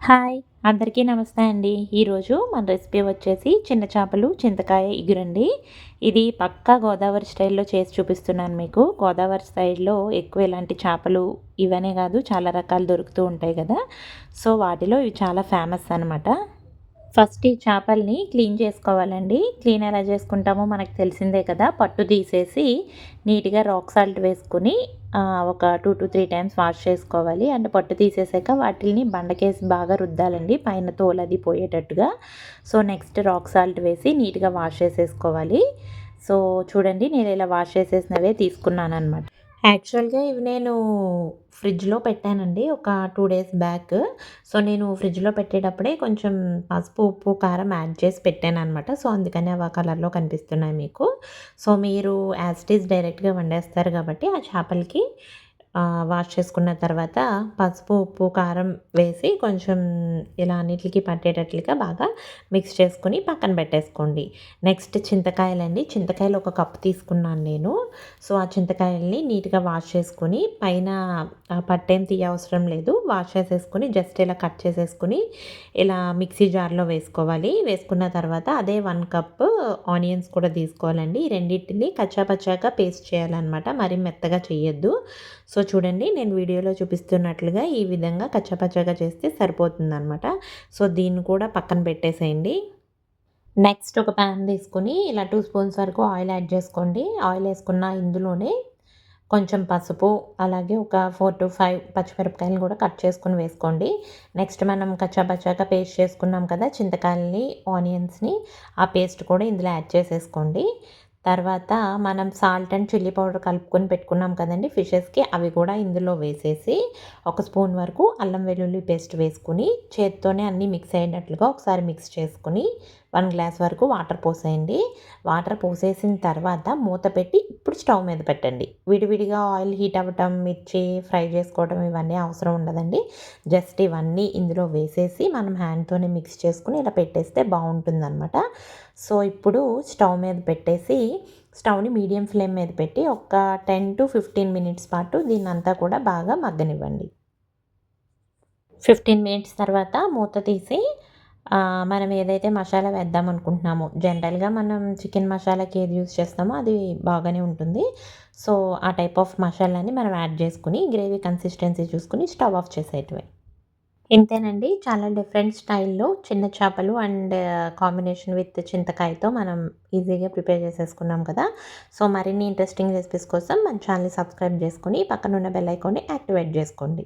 Hi! అందరికీ నమస్తే అండి. ఈరోజు మన రెసిపీ వచ్చేసి చిన్న చేపలు, చింతకాయ ఇగురండి. ఇది పక్కా గోదావరి స్టైల్‌లో చేసి చూపిస్తున్నాను మీకు. గోదావరి స్టైల్‌లో ఎక్కువ ఇలాంటి చేపలు ఇవనే కాదు చాలా రకాలు దొరుకుతూ ఉంటాయి కదా! సో, వాటిలో ఇవి చాలా ఫేమస్ అనమాట. ఫస్ట్ ఈ చేపల్ని క్లీన్ చేసుకోవాలండి. క్లీన్ ఎలా చేసుకుంటామో మనకు తెలిసిందే కదా! పట్టు తీసేసి నీట్‌గా రాక్ సాల్ట్ వేసుకొని ఒక 2-3 టైమ్స్ వాష్ చేసుకోవాలి. అండ్ పట్టు తీసేసాక వాటిల్ని బండకేసి బాగా రుద్దాలండి. పైన తోలది పోయేటట్టుగా. సో, నెక్స్ట్ రాక్ సాల్ట్ వేసి నీట్‌గా వాష్ చేసేసుకోవాలి. సో, చూడండి నేను ఇలా వాష్ చేసేసినవే తీసుకున్నాననమాట. యాక్చువల్‌గా ఇవి నేను ఫ్రిడ్జ్‌లో పెట్టానండి. ఒక 2 డేస్ బ్యాక్. సో, నేను ఫ్రిడ్జ్‌లో పెట్టేటప్పుడే కొంచెం పసుపు, ఉప్పు, కారం యాడ్ చేసి పెట్టాననమాట. సో, అందుకని అవి ఆ కలర్‌లో కనిపిస్తున్నాయి మీకు. సో, మీరు యాజ్ ఇట్ ఈజ్ డైరెక్ట్‌గా వండేస్తారు కాబట్టి ఆ చేపలకి వాష్ చేసుకున్న తర్వాత పసుపు, ఉప్పు, కారం వేసి కొంచెం ఇలా అన్నిట్లికి పట్టేటట్లుగా బాగా మిక్స్ చేసుకొని పక్కన పెట్టేసుకోండి. నెక్స్ట్ చింతకాయలండి. చింతకాయలు ఒక కప్ తీసుకున్నాను నేను. సో, ఆ చింతకాయల్ని నీట్‌గా వాష్ చేసుకొని పైన పట్టేం తీయవసరం లేదు. వాష్ చేసేసుకొని జస్ట్ ఇలా కట్ చేసేసుకొని ఇలా మిక్సీ జార్‌లో వేసుకోవాలి. వేసుకున్న తర్వాత అదే 1 కప్ ఆనియన్స్ కూడా తీసుకోవాలండి. ఈ రెండిటిని కచ్చా పచ్చాగా పేస్ట్ చేయాలనమాట. మరీ మెత్తగా చేయొద్దు. సో, చూడండి నేను వీడియోలో చూపిస్తున్నట్లుగా ఈ విధంగా కచ్చా పచ్చాగా చేస్తే సరిపోతుందనమాట. సో, దీన్ని కూడా పక్కన పెట్టేసేయండి. నెక్స్ట్ ఒక పాన్ తీసుకొని ఇలా 2 స్పూన్స్ వరకు ఆయిల్ యాడ్ చేసుకోండి. ఆయిల్ ఏసుకున్న ఇందులోనే కొంచెం పసుపు, అలాగే ఒక 4-5 పచ్చిమిరపకాయలు కూడా కట్ చేసుకొని వేసుకోండి. నెక్స్ట్ మనం కచ్చా పచ్చాగా పేస్ట్ చేసుకున్నాం కదా! చింతకాయలని, ఆనియన్స్‌ని ఆ పేస్ట్ కూడా ఇందులో యాడ్ చేసేసుకోండి. తర్వాత మనం సాల్ట్ అండ్ చిల్లీ పౌడర్ కలుపుకొని పెట్టుకున్నాం కదండీ ఫిషెస్‌కి, అవి కూడా ఇందులో వేసేసి ఒక స్పూన్ వరకు అల్లం వెల్లుల్లి పేస్ట్ వేసుకొని చేత్తోనే అన్నీ మిక్స్ అయ్యేటట్లుగా ఒకసారి మిక్స్ చేసుకొని 1 గ్లాస్ వరకు వాటర్ పోసేయండి. వాటర్ పోసేసిన తర్వాత మూత పెట్టి ఇప్పుడు స్టవ్ మీద పెట్టండి. విడివిడిగా ఆయిల్ హీట్ అవ్వటం, మిర్చి ఫ్రై చేసుకోవడం ఇవన్నీ అవసరం ఉండదండి. జస్ట్ ఇవన్నీ ఇందులో వేసేసి మనం హ్యాండ్‌తోనే మిక్స్ చేసుకొని ఇలా పెట్టేస్తే బావుంటుందనమాట. సో, ఇప్పుడు స్టవ్ మీద పెట్టేసి స్టవ్‌ని మీడియం ఫ్లేమ్ మీద పెట్టి ఒక 10-15 మినిట్స్ పాటు దీన్నంతా కూడా బాగా మగ్గనివ్వండి. 15 మినిట్స్ తర్వాత మూత తీసి మనం ఏదైతే మసాలా వేద్దామనుకుంటున్నామో జనరల్‌గా మనం చికెన్ మసాలాకి ఏది యూజ్ చేస్తామో అది బాగానే ఉంటుంది. సో, ఆ టైప్ ఆఫ్ మసాలాని మనం యాడ్ చేసుకొని గ్రేవీ కన్సిస్టెన్సీ చూసుకొని స్టవ్ ఆఫ్ చేసేయటమే. ఇంతేనండి. చాలా డిఫరెంట్ స్టైల్‌లో చిన్న చేపలు అండ్ కాంబినేషన్ విత్ చింతకాయతో మనం ఈజీగా ప్రిపేర్ చేసేసుకున్నాం కదా! సో, మరిన్ని ఇంట్రెస్టింగ్ రెసిపీస్ కోసం మన ఛానెల్‌ని సబ్స్క్రైబ్ చేసుకొని పక్కనున్న బెల్ ఐకాన్‌ని యాక్టివేట్ చేసుకోండి.